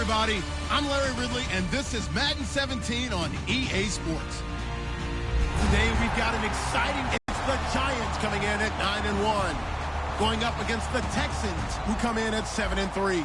everybody. I'm Larry Ridley, and this is Madden 17 on EA Sports. Today, we've got an exciting... It's the Giants coming in at 9-1, going up against the Texans, who come in at 7-3.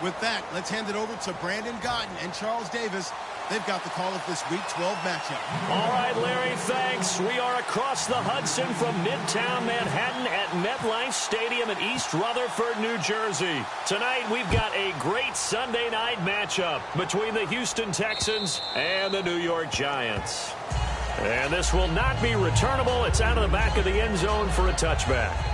With that, let's hand it over to Brandon Gotton and Charles Davis. They've got the call of this Week 12 matchup. All right, Larry, thanks. We are across the Hudson from Midtown Manhattan at MetLife Stadium in East Rutherford, New Jersey. Tonight, we've got a great Sunday night matchup between the Houston Texans and the New York Giants. And this will not be returnable. It's out of the back of the end zone for a touchback.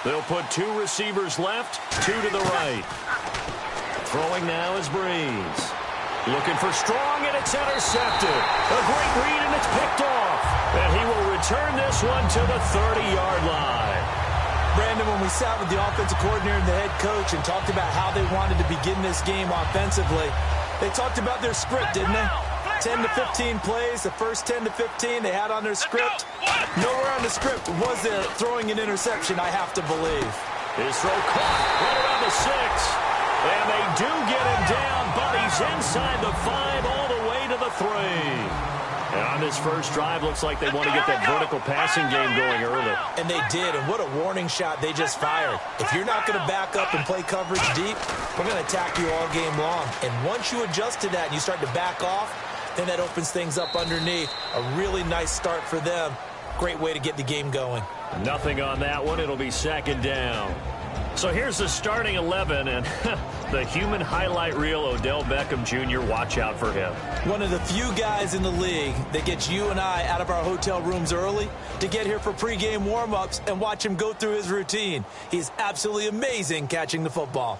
They'll put two receivers left, two to the right. Throwing now is Breeze. Looking for Strong, and it's intercepted. A great read, and it's picked off. And he will return this one to the 30-yard line. Brandon, when we sat with the offensive coordinator and the head coach and talked about how they wanted to begin this game offensively, they talked about their script, didn't they? 10 to 15 plays, the first 10 to 15 they had on their script. Nowhere on the script was there throwing an interception, I have to believe. His throw caught right around the 6. And they do get him down, but he's inside the 5 all the way to the 3. And on this first drive, looks like they want to get that vertical passing game going early. And they did, and what a warning shot they just fired. If you're not going to back up and play coverage deep, we're going to attack you all game long. And once you adjust to that and you start to back off, then that opens things up underneath. A really nice start for them. Great way to get the game going. Nothing on that one. It'll be second down. So here's the starting 11, and the human highlight reel, Odell Beckham Jr., watch out for him. One of the few guys in the league that gets you and I out of our hotel rooms early to get here for pregame warm-ups and watch him go through his routine. He's absolutely amazing catching the football.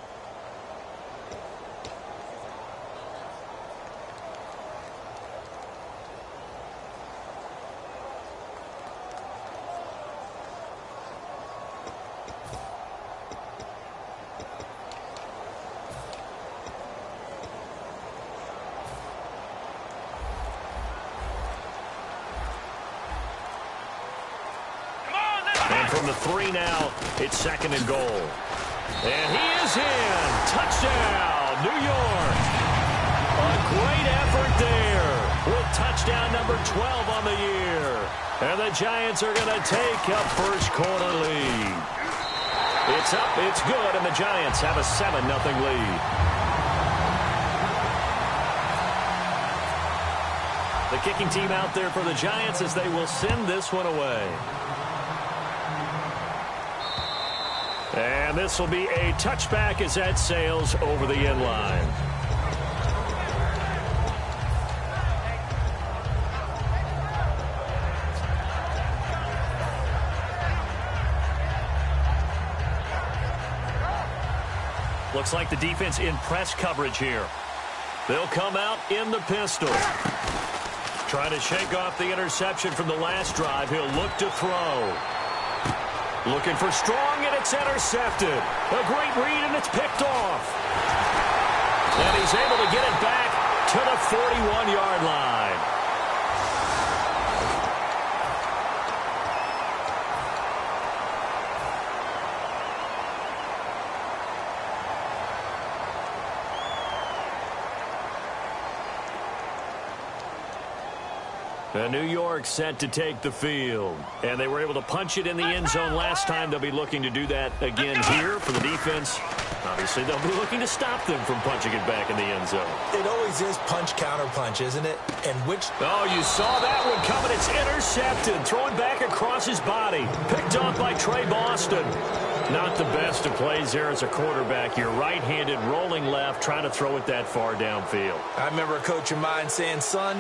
From the 3 now, it's second and goal. And he is in. Touchdown, New York. A great effort there with touchdown number 12 on the year. And the Giants are going to take a first quarter lead. It's up, it's good, and the Giants have a 7-0 lead. The kicking team out there for the Giants as they will send this one away. And this will be a touchback as that sails over the end line. Looks like the defense in press coverage here. They'll come out in the pistol. Trying to shake off the interception from the last drive. He'll look to throw. Looking for Strong, and it's intercepted. A great read, and it's picked off. And he's able to get it back to the 41-yard line. And New York set to take the field. And they were able to punch it in the end zone last time. They'll be looking to do that again here for the defense. Obviously, they'll be looking to stop them from punching it back in the end zone. It always is punch-counter-punch, isn't it? And which... Oh, you saw that one coming. It's intercepted. Throwing back across his body. Picked off by Trey Boston. Not the best of plays there as a quarterback. You're right-handed, rolling left, trying to throw it that far downfield. I remember a coach of mine saying, son,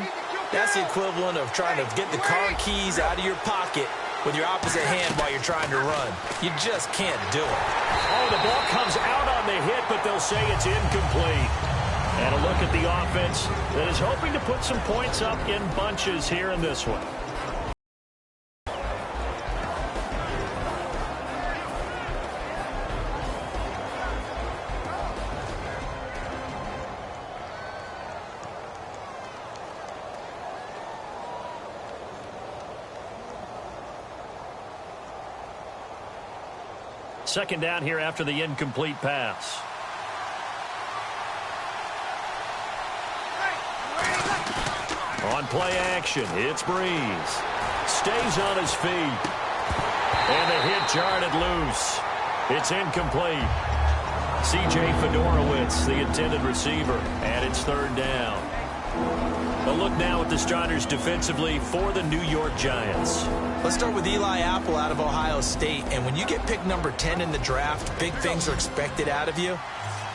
that's the equivalent of trying to get the car keys out of your pocket with your opposite hand while you're trying to run. You just can't do it. Oh, the ball comes out on the hit, but they'll say it's incomplete. And a look at the offense that is hoping to put some points up in bunches here in this one. Second down here after the incomplete pass. On play action, it's Breeze. Stays on his feet. And the hit jarred it loose. It's incomplete. C.J. Fedorowicz, the intended receiver, and it's third down. A look now at the starters defensively for the New York Giants. Let's start with Eli Apple out of Ohio State. And when you get picked number 10 in the draft, big things are expected out of you.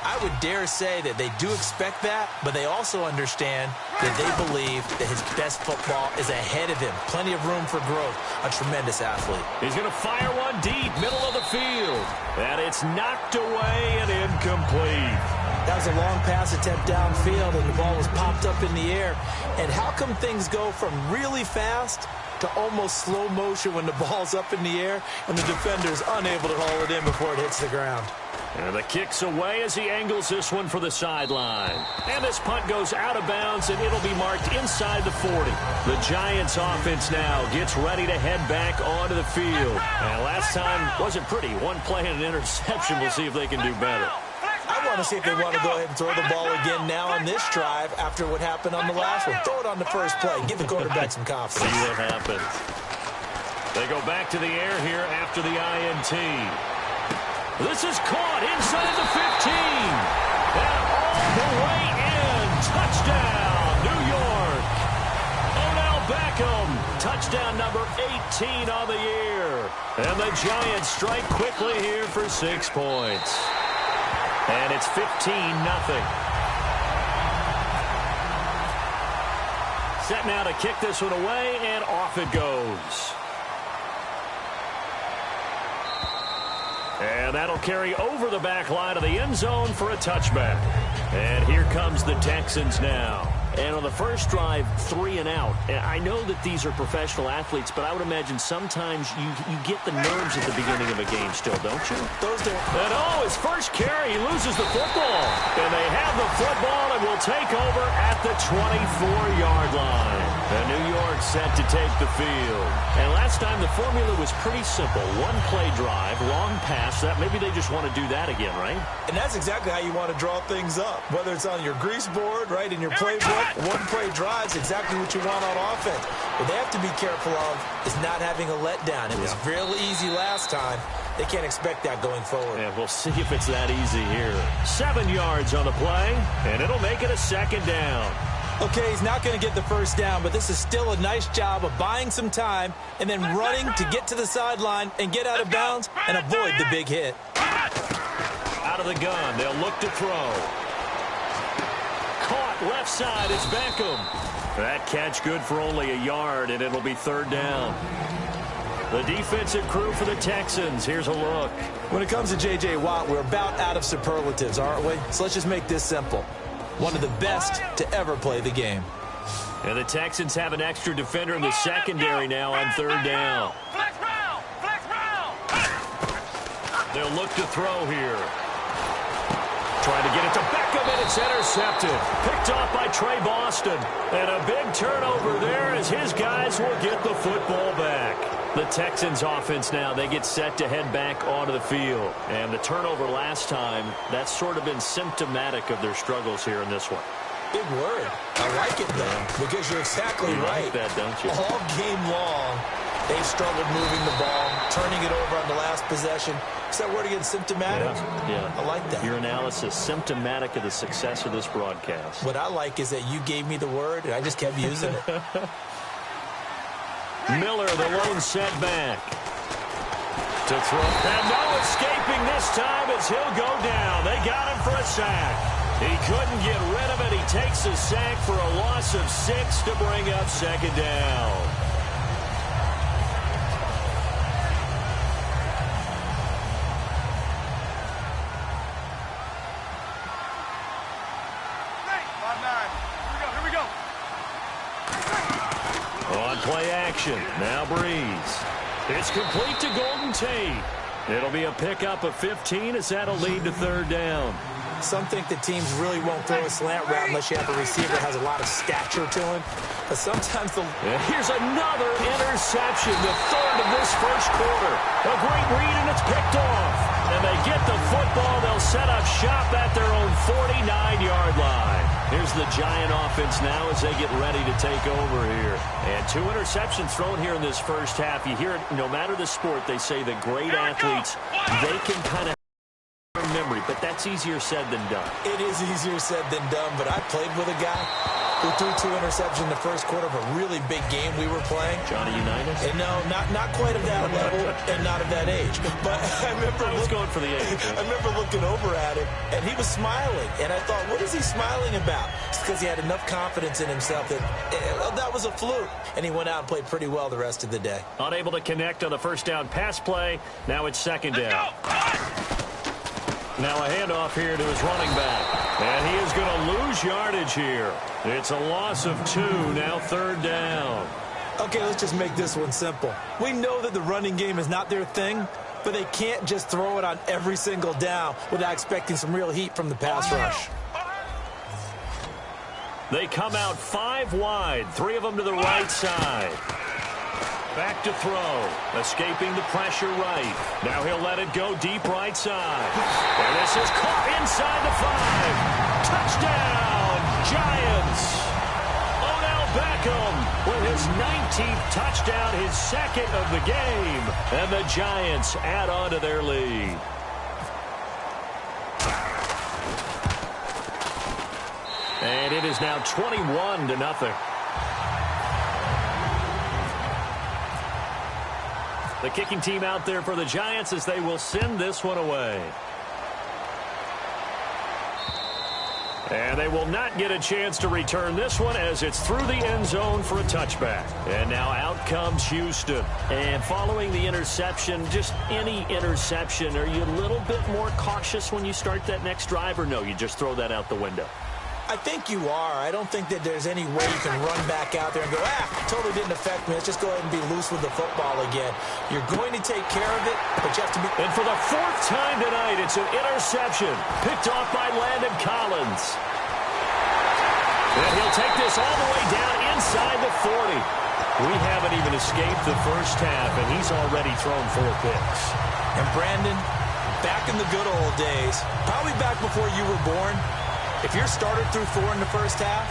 I would dare say that they do expect that, but they also understand that they believe that his best football is ahead of him. Plenty of room for growth. A tremendous athlete. He's going to fire one deep, middle of the field. And it's knocked away and incomplete. That was a long pass attempt downfield, and the ball was popped up in the air. And how come things go from really fast to almost slow motion when the ball's up in the air and the defender's unable to haul it in before it hits the ground? And the kick's away as he angles this one for the sideline. And this punt goes out of bounds, and it'll be marked inside the 40. The Giants offense now gets ready to head back onto the field. And last time wasn't pretty. One play and an interception. We'll see if they can do better. I want to see if they want to go ahead and throw the ball again now on this drive after what happened on the last one. Throw it on the first play. Give the quarterback some confidence. See what happens. They go back to the air here after the INT. This is caught inside the 15. And all the way in. Touchdown, New York. Odell Beckham. Touchdown number 18 on the year. And the Giants strike quickly here for 6 points. And it's 15-0. Set now to kick this one away, and off it goes. And that'll carry over the back line of the end zone for a touchback. And here comes the Texans now. And on the first drive, 3 and out. And I know that these are professional athletes, but I would imagine sometimes you get the nerves at the beginning of a game still, don't you? Those do. And his first carry, he loses the football. And they have the football and will take over at the 24-yard line. And New York set to take the field. And last time the formula was pretty simple. One play drive, long pass. That maybe they just want to do that again, right? And that's exactly how you want to draw things up. Whether it's on your grease board, right, in your playbook, one play drive's exactly what you want on offense. What they have to be careful of is not having a letdown. It was real easy last time. They can't expect that going forward. And we'll see if it's that easy here. 7 yards on the play, and it'll make it a second down. Okay, he's not going to get the first down, but this is still a nice job of buying some time and then running to get to the sideline and get out of bounds and avoid the big hit. Out of the gun, they'll look to throw. Caught left side, it's Beckham. That catch good for only a yard, and it'll be third down. The defensive crew for the Texans. Here's a look. When it comes to J.J. Watt, we're about out of superlatives, aren't we? So let's just make this simple. One of the best to ever play the game. And the Texans have an extra defender in the secondary now on third down. They'll look to throw here. Trying to get it to Beckham, and it's intercepted. Picked off by Trey Boston. And a big turnover there as his guys will get the football back. The Texans offense now, they get set to head back onto the field. And the turnover last time, that's sort of been symptomatic of their struggles here in this one. Big word. I like it, though, because you're exactly right. You like that, don't you? All game long, they've struggled moving the ball, turning it over on the last possession. Is that word again, symptomatic? Yeah. I like that. Your analysis, symptomatic of the success of this broadcast. What I like is that you gave me the word, and I just kept using it. Miller, the lone setback. to throw. And no escaping this time as he'll go down. They got him for a sack. He couldn't get rid of it. He takes a sack for a loss of 6 to bring up second down. On play action, now Breeze. It's complete to Golden Tate. It'll be a pickup of 15 as that'll lead to third down. Some think the teams really won't throw a slant route unless you have a receiver that has a lot of stature to him. But sometimes And here's another interception, the third of this first quarter. A great read, and it's picked off. And they get the football. They'll set up shop at their own 49-yard line. Here's the Giant offense now as they get ready to take over here. And 2 interceptions thrown here in this first half. You hear it, no matter the sport, they say that great athletes, they can kind of memory, but that's easier said than done. it is easier said than done, but I played with a guy who threw 2 interceptions in the first quarter of a really big game we were playing. Johnny Unitas? And no, not quite of that level and not of that age. But I remember going for the age. I remember looking over at him, and he was smiling. And I thought, what is he smiling about? It's because he had enough confidence in himself that that was a fluke. And he went out and played pretty well the rest of the day. Unable to connect on the first down pass play. Now it's second down. Now a handoff here to his running back. And he is going to lose yardage here. It's a loss of 2, now third down. Okay, let's just make this one simple. We know that the running game is not their thing, but they can't just throw it on every single down without expecting some real heat from the pass rush. They come out 5 wide, 3 of them to the right side. Back to throw, escaping the pressure right. Now he'll let it go deep right side. And this is caught inside the 5. Touchdown, Giants. Odell Beckham with his 19th touchdown, his second of the game. And the Giants add on to their lead. And it is now 21-0. The kicking team out there for the Giants as they will send this one away. And they will not get a chance to return this one as it's through the end zone for a touchback. And now out comes Houston. And following the interception, just any interception, are you a little bit more cautious when you start that next drive, or no, you just throw that out the window? I think you are. I don't think that there's any way you can run back out there and go, totally didn't affect me. Let's just go ahead and be loose with the football again. You're going to take care of it, but you have to be... And for the 4th time tonight, it's an interception picked off by Landon Collins. And he'll take this all the way down inside the 40. We haven't even escaped the first half, and he's already thrown 4 picks. And Brandon, back in the good old days, probably back before you were born, if your starter threw 4 in the first half,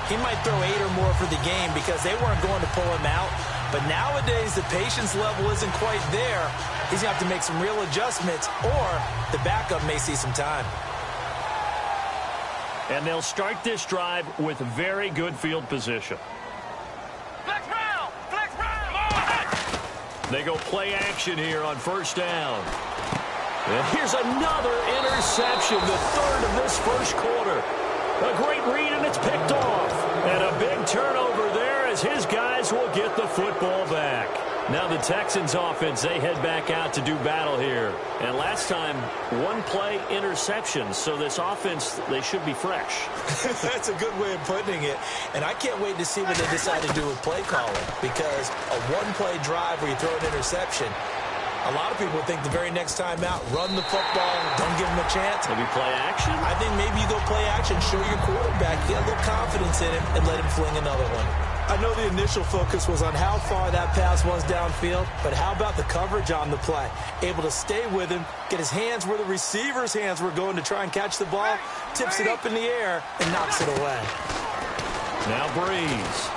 he might throw 8 or more for the game because they weren't going to pull him out. But nowadays, the patience level isn't quite there. He's going to have to make some real adjustments, or the backup may see some time. And they'll start this drive with very good field position. Flex round! Flex round! They go play action here on first down. And here's another interception, the 3rd of this first quarter. A great read, and it's picked off. And a big turnover there as his guys will get the football back. Now the Texans offense, they head back out to do battle here. And last time, 1-play interception. So this offense, they should be fresh. That's a good way of putting it. And I can't wait to see what they decide to do with play calling. Because a 1-play drive where you throw an interception, a lot of people think the very next time out, run the football, don't give him a chance. Maybe play action? I think maybe you go play action, show your quarterback, get a little confidence in him, and let him fling another one. I know the initial focus was on how far that pass was downfield, but how about the coverage on the play? Able to stay with him, get his hands where the receiver's hands were going to try and catch the ball, tips it up in the air, and knocks it away. Now Breeze.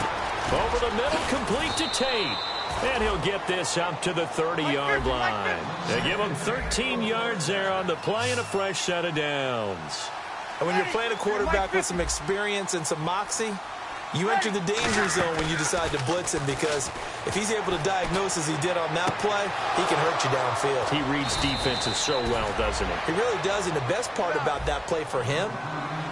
Over the middle, complete to Tate. And he'll get this up to the 30-yard line. They give him 13 yards there on the play and a fresh set of downs. And when you're playing a quarterback with some experience and some moxie, You enter the danger zone when you decide to blitz him, because if he's able to diagnose as he did on that play, he can hurt you downfield. He reads defenses so well, doesn't he? He really does, and the best part about that play for him,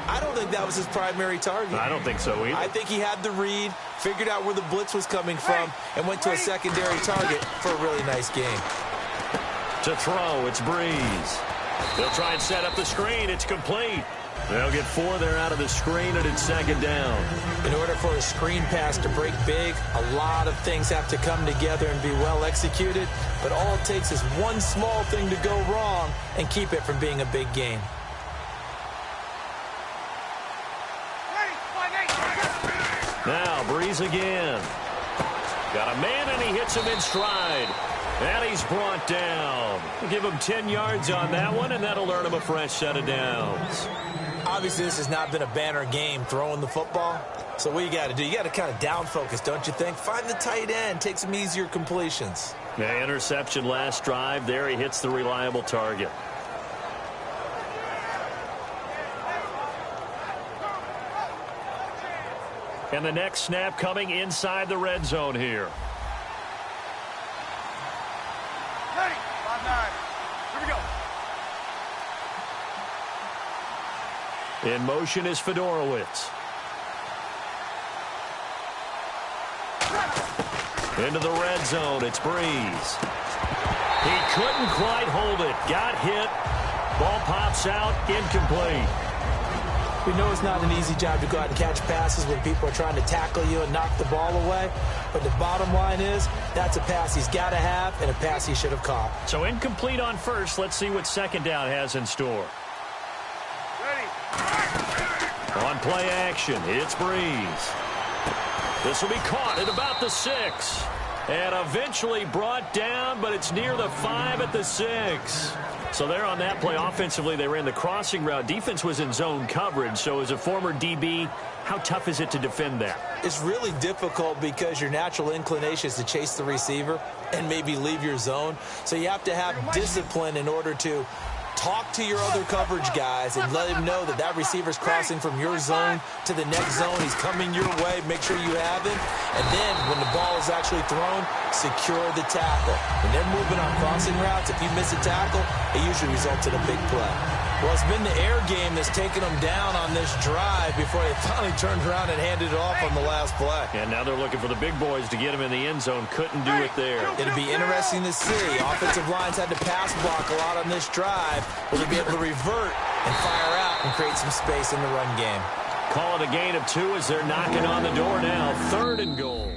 I don't think that was his primary target. I don't think so either. I think he had the read, figured out where the blitz was coming from, and went to a secondary target for a really nice game. To throw, it's Breeze. They'll try and set up the screen. It's complete. They'll get 4 there out of the screen, and it's second down. In order for a screen pass to break big, a lot of things have to come together and be well executed, but all it takes is one small thing to go wrong and keep it from being a big game. Now, Breeze again. Got a man, and he hits him in stride. And he's brought down. We'll give him 10 yards on that one, and that'll earn him a fresh set of downs. Obviously, this has not been a banner game throwing the football. So what you got to do, you got to kind of down focus, don't you think? Find the tight end, take some easier completions. The interception last drive. There he hits the reliable target. And the next snap coming inside the red zone here. Ready. 5-9. Here we go. In motion is Fedorowicz. Into the red zone, it's Breeze. He couldn't quite hold it. Got hit. Ball pops out, incomplete. We know it's not an easy job to go out and catch passes when people are trying to tackle you and knock the ball away. But the bottom line is, that's a pass he's got to have and a pass he should have caught. So incomplete on first. Let's see what second down has in store. Ready. On play action, it's Breeze. This will be caught at about the 6. And eventually brought down, but it's near the 5 at the 6. So there on that play, offensively, they ran the crossing route. Defense was in zone coverage. So as a former DB, how tough is it to defend that? It's really difficult because your natural inclination is to chase the receiver and maybe leave your zone. So you have to have discipline in order to talk to your other coverage guys and let him know that that receiver's crossing from your zone to the next zone. He's coming your way. Make sure you have him. And then when the ball is actually thrown, secure the tackle. When they're moving on crossing routes, if you miss a tackle, it usually results in a big play. Well, it's been the air game that's taken them down on this drive before they finally turned around and handed it off on the last play. And now they're looking for the big boys to get him in the end zone. Couldn't do it there. It'll be interesting to see. Offensive lines had to pass block a lot on this drive. Will they be able to revert and fire out and create some space in the run game? Call it a gain of 2 as they're knocking on the door now. 3rd and goal.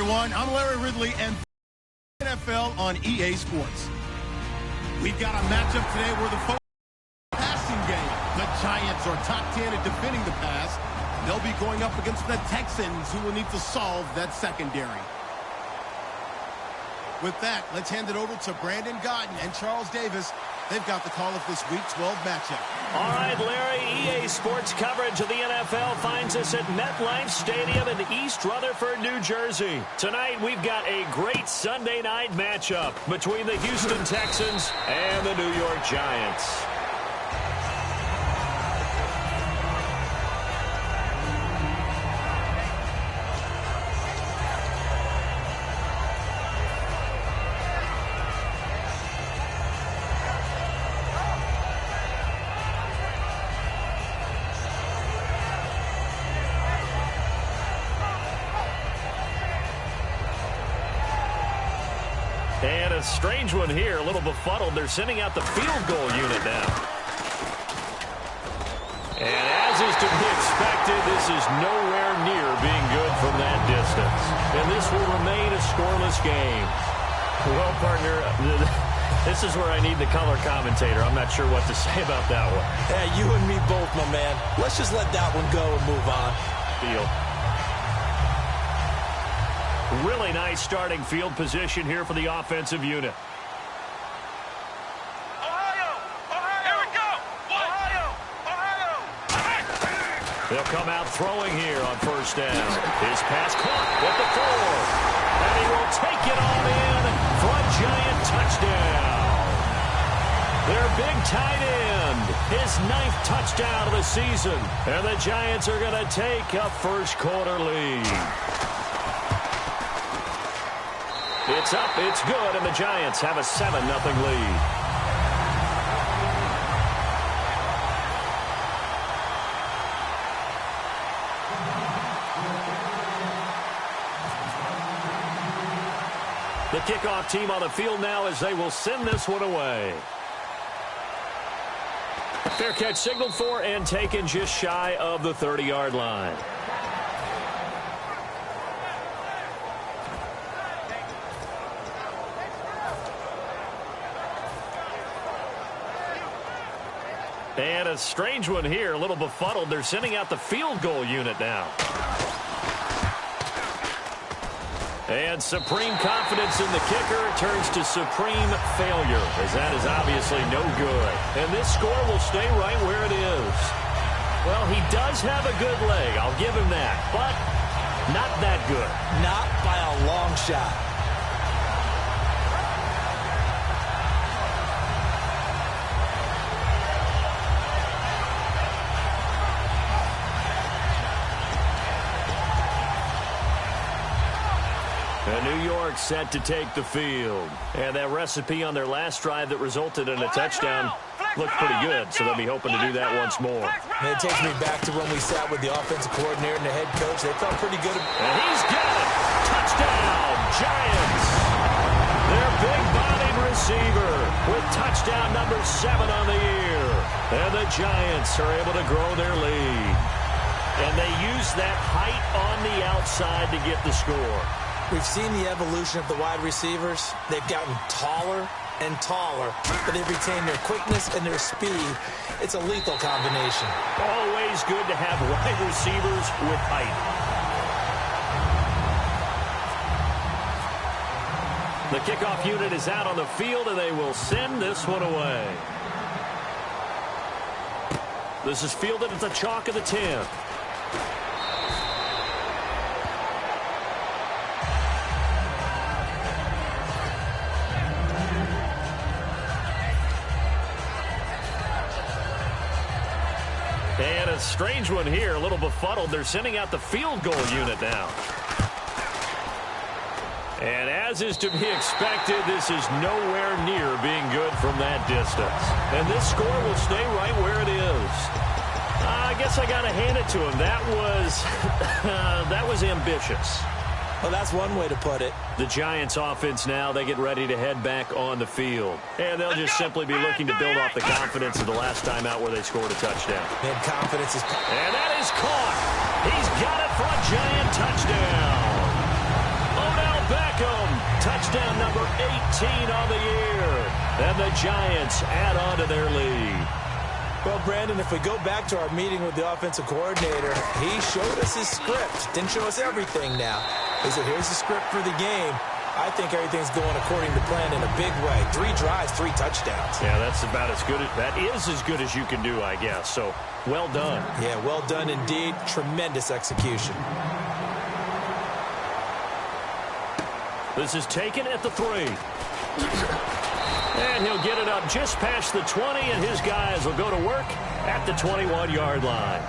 everyone. I'm Larry Ridley and NFL on EA Sports. We've got a matchup today where the passing game. The Giants are top 10 at defending the pass. They'll be going up against the Texans, who will need to solve that secondary. With that, let's hand it over to Brandon Godden and Charles Davis. They've got the call of this Week 12 matchup. All right, Larry, EA Sports coverage of the NFL finds us at MetLife Stadium in East Rutherford, New Jersey. Tonight, we've got a great Sunday night matchup between the Houston Texans and the New York Giants. And a strange one here, a little befuddled. They're sending out the field goal unit now. And as is to be expected, this is nowhere near being good from that distance. And this will remain a scoreless game. Well, partner, this is where I need the color commentator. I'm not sure what to say about that one. Yeah, you and me both, my man. Let's just let that one go and move on. Deal. Really nice starting field position here for the offensive unit. Ohio! Ohio! Here we go! Ohio! Ohio! They'll come out throwing here on first down. His pass caught at the 4. And he will take it on in for a Giant touchdown. Their big tight end, his 9th touchdown of the season. And the Giants are going to take a first quarter lead. It's up, it's good, and the Giants have a 7-0 lead. The kickoff team on the field now as they will send this one away. Fair catch signaled for and taken just shy of the 30-yard line. And a strange one here, a little befuddled. They're sending out the field goal unit now. And supreme confidence in the kicker turns to supreme failure, as that is obviously no good. And this score will stay right where it is. Well, he does have a good leg, I'll give him that, but not that good. Not by a long shot. New York set to take the field. And that recipe on their last drive that resulted in a touchdown looked pretty good, so they'll be hoping to do that once more. And it takes me back to when we sat with the offensive coordinator and the head coach. They felt pretty good. And he's got it. Touchdown, Giants. Their big-bodied receiver with touchdown number 7 on the year. And the Giants are able to grow their lead. And they use that height on the outside to get the score. We've seen the evolution of the wide receivers. They've gotten taller and taller, but they've retained their quickness and their speed. It's a lethal combination. Always good to have wide receivers with height. The kickoff unit is out on the field, and they will send this one away. This is fielded at the chalk of the 10. And a strange one here, a little befuddled. They're sending out the field goal unit now. And as is to be expected, this is nowhere near being good from that distance. And this score will stay right where it is. I guess I got to hand it to him. That was ambitious. Well, that's one way to put it. The Giants offense now, they get ready to head back on the field. And they'll just simply be looking to build off the confidence of the last time out where they scored a touchdown. And confidence is... And that is caught. He's got it for a Giant touchdown. Oh, touchdown number 18 on the year. And the Giants add on to their lead. Well, Brandon, if we go back to our meeting with the offensive coordinator, he showed us his script. Didn't show us everything now. He said, here's the script for the game. I think everything's going according to plan in a big way. 3 drives, 3 touchdowns. Yeah, that's about as good. That is as good as you can do, I guess. So, well done. Yeah, well done indeed. Tremendous execution. This is taken at the 3. And he'll get it up just past the 20, and his guys will go to work at the 21-yard line.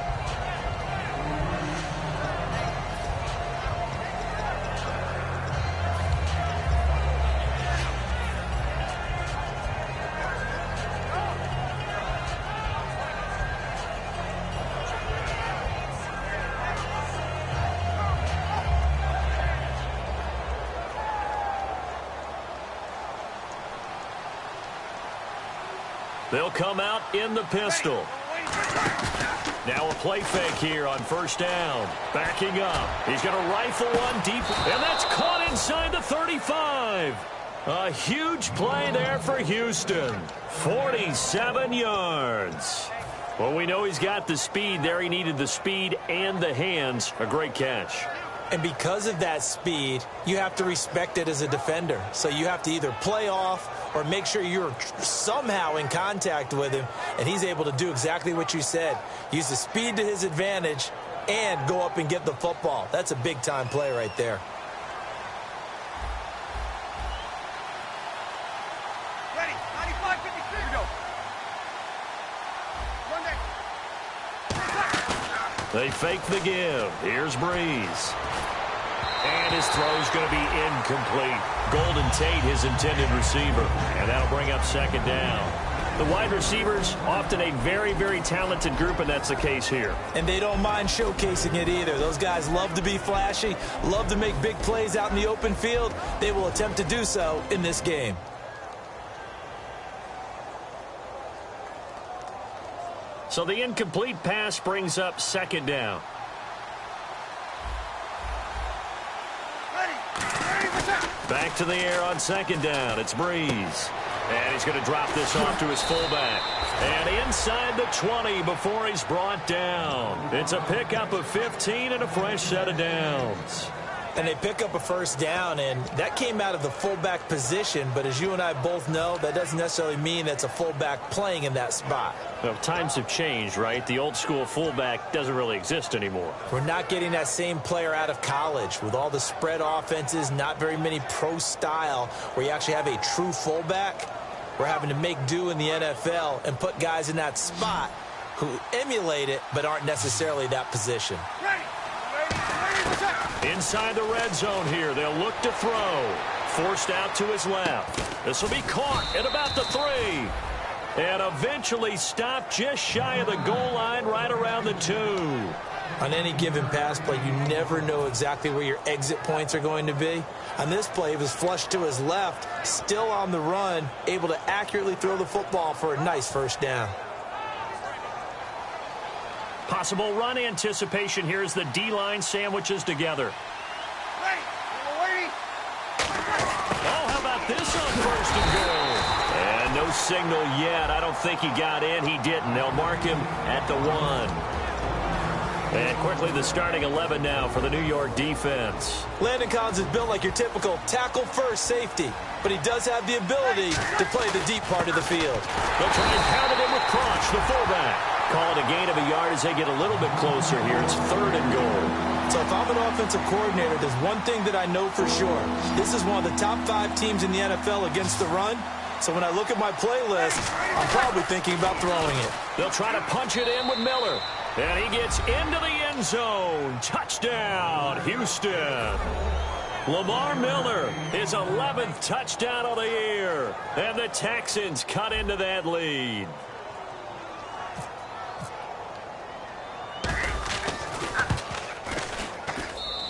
They'll come out in the pistol. Now a play fake here on first down. Backing up. He's going to rifle one deep, and that's caught inside the 35. A huge play there for Houston. 47 yards. Well, we know he's got the speed there. He needed the speed and the hands. A great catch. And because of that speed, you have to respect it as a defender. So you have to either play off or make sure you're somehow in contact with him, and he's able to do exactly what you said. Use the speed to his advantage and go up and get the football. That's a big-time play right there. Ready, 95, 53, go. Run that. They fake the give. Here's Breeze. And his throw's going to be incomplete. Golden Tate, his intended receiver. And that'll bring up second down. The wide receivers, often a very, very talented group, and that's the case here. And they don't mind showcasing it either. Those guys love to be flashy, love to make big plays out in the open field. They will attempt to do so in this game. So the incomplete pass brings up second down. Back to the air on second down. It's Breeze. And he's going to drop this off to his fullback. And inside the 20 before he's brought down. It's a pickup of 15 and a fresh set of downs. And they pick up a first down, and that came out of the fullback position. But as you and I both know, that doesn't necessarily mean that's a fullback playing in that spot. Well, times have changed, right? The old school fullback doesn't really exist anymore. We're not getting that same player out of college with all the spread offenses, not very many pro style where you actually have a true fullback. We're having to make do in the NFL and put guys in that spot who emulate it but aren't necessarily that position. Inside the red zone here, they'll look to throw. Forced out to his left. This will be caught at about the 3. And eventually stopped just shy of the goal line right around the 2. On any given pass play, you never know exactly where your exit points are going to be. On this play, he was flushed to his left, still on the run, able to accurately throw the football for a nice first down. Possible run anticipation here as the D-line sandwiches together. Oh, how about this on first and goal? And no signal yet. I don't think he got in. He didn't. They'll mark him at the 1. And quickly the starting 11 now for the New York defense. Landon Collins is built like your typical tackle-first safety, but he does have the ability to play the deep part of the field. They'll try and pound it in with Crunch, the fullback. Call it a gain of a yard as they get a little bit closer here. It's 3rd and goal. So if I'm an offensive coordinator, there's one thing that I know for sure. This is one of the top 5 teams in the NFL against the run. So when I look at my playlist, I'm probably thinking about throwing it. They'll try to punch it in with Miller. And he gets into the end zone. Touchdown, Houston. Lamar Miller, his 11th touchdown of the year. And the Texans cut into that lead.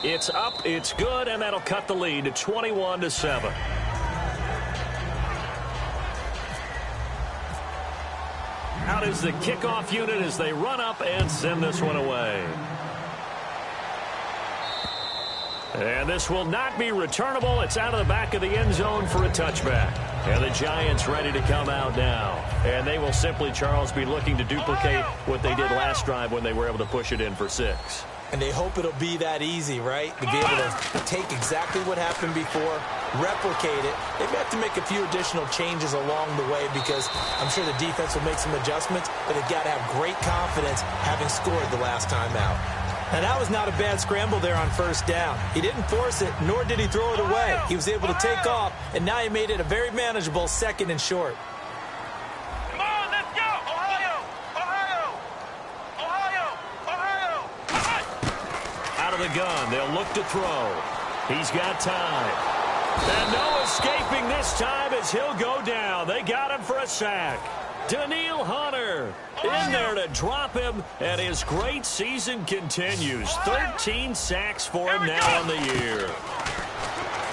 It's up, it's good, and that'll cut the lead to 21-7. Out is the kickoff unit as they run up and send this one away. And this will not be returnable. It's out of the back of the end zone for a touchback. And the Giants ready to come out now. And they will simply, Charles, be looking to duplicate what they did last drive when they were able to push it in for 6. And they hope it'll be that easy, right? To be able to take exactly what happened before, replicate it. They may have to make a few additional changes along the way because I'm sure the defense will make some adjustments, but they've got to have great confidence having scored the last time out. And that was not a bad scramble there on first down. He didn't force it, nor did he throw it away. He was able to take off, and now he made it a very manageable 2nd and short. Come on, let's go! Ohio! Ohio! Ohio! Ohio! Out of the gun, they'll look to throw. He's got time. And no escaping this time as he'll go down. They got him for a sack. Daniil Hunter in there to drop him, and his great season continues. 13 sacks for him now on the year.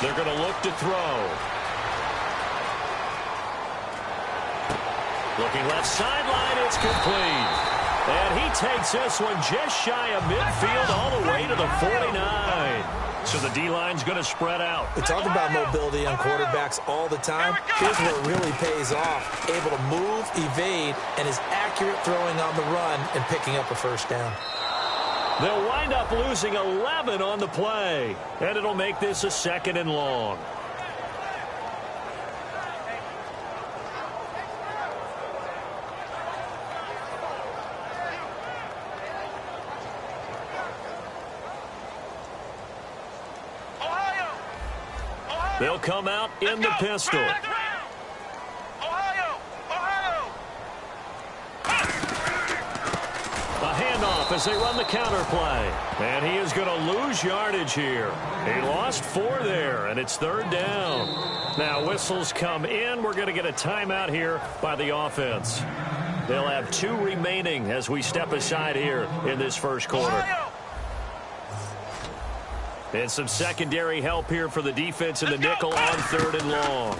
They're going to look to throw. Looking left sideline, it's complete. And he takes this one just shy of midfield all the way to the 49. So the D-line's going to spread out. We talk about mobility on quarterbacks all the time. Here's where it really pays off. Able to move, evade, and is accurate throwing on the run and picking up a first down. They'll wind up losing 11 on the play. And it'll make this a 2nd and long. They'll come out in the pistol. Ohio! Ohio! A handoff as they run the counter play. And he is going to lose yardage here. He lost 4 there, and it's 3rd down. Now whistles come in. We're going to get a timeout here by the offense. They'll have 2 remaining as we step aside here in this first quarter. And some secondary help here for the defense in the nickel on 3rd and long.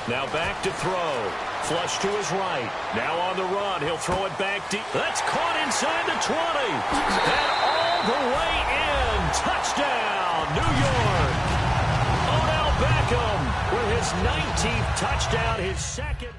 Now back to throw. Flush to his right. Now on the run. He'll throw it back deep. That's caught inside the 20. And all the way in. Touchdown, New York. Odell Beckham with his 19th touchdown, his 2nd.